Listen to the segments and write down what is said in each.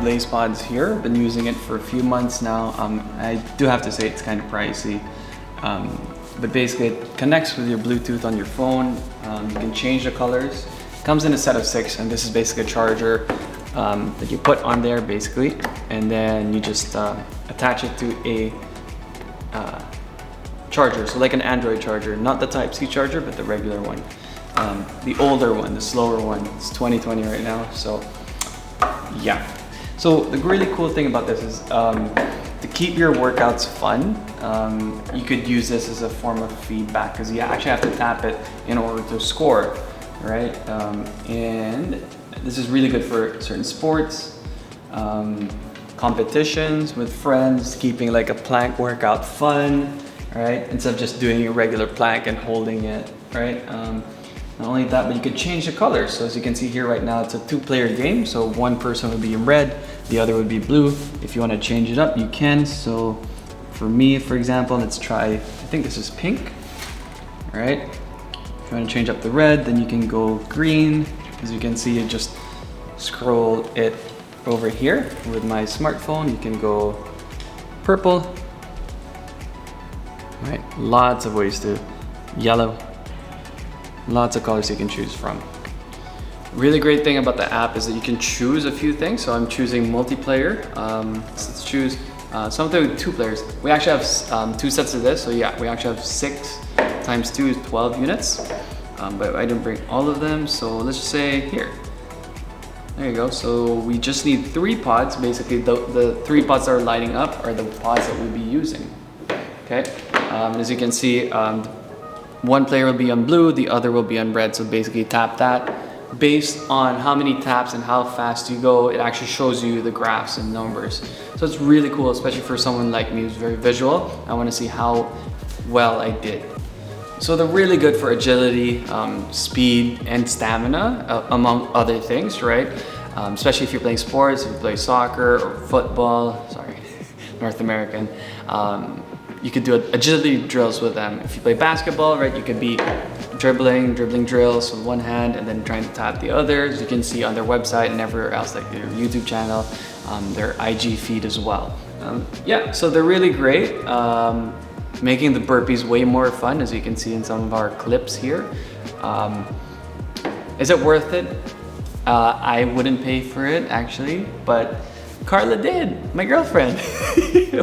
BlazePods here. Been using it for a few months now. I do have to say it's kind of pricey. But basically it connects with your Bluetooth on your phone. You can change the colors. It comes in a set of 6, and this is basically a charger that you put on there basically, and then you just attach it to a charger, so like an Android charger, not the Type-C charger, but the regular one. The older one, the slower one. It's 2020 right now, so yeah. So the really cool thing about this is to keep your workouts fun, you could use this as a form of feedback, because you actually have to tap it in order to score, right? And this is really good for certain sports, competitions with friends, keeping like a plank workout fun, right? Instead of just doing a regular plank and holding it, right? Not only that, but you could change the colors. So as you can see here right now, it's a 2-player game. So one person would be in red, the other would be blue. If you want to change it up, you can. So for me, for example, let's try, I think this is pink, all right? If you want to change up the red, then you can go green. As you can see, you just scroll it over here with my smartphone. You can go purple, right? Lots of ways to, yellow, lots of colors you can choose from. Really great thing about the app is that you can choose a few things. So I'm choosing multiplayer. Let's choose something with 2 players. We actually have 2 sets of this. So yeah, we actually have 6 times 2 is 12 units. But I didn't bring all of them. So let's just say here. There you go. So we just need 3 pods. Basically the 3 pods that are lighting up are the pods that we'll be using. Okay. As you can see, one player will be on blue, the other will be on red. So basically tap that. Based on how many taps and how fast you go, it actually shows you the graphs and numbers. So it's really cool, especially for someone like me who's very visual. I want to see how well I did. So they're really good for agility, speed, and stamina, among other things, right? Especially if you're playing sports, if you play soccer or football, sorry, North American. You could do agility drills with them. If you play basketball, right, you could be dribbling drills with one hand and then trying to tap the other. As you can see on their website and everywhere else, like their YouTube channel, their IG feed as well. Yeah, so they're really great. Making the burpees way more fun, as you can see in some of our clips here. Is it worth it? I wouldn't pay for it actually, but Carla did, my girlfriend.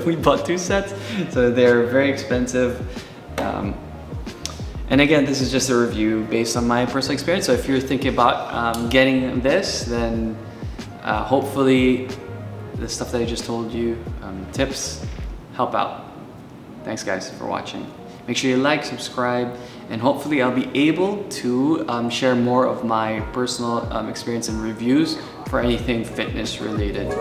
We bought 2 sets, so they're very expensive. And again, this is just a review based on my personal experience. So if you're thinking about getting this, then hopefully the stuff that I just told you, tips, help out. Thanks guys for watching. Make sure you like, subscribe, and hopefully I'll be able to share more of my personal experience and reviews for anything fitness related.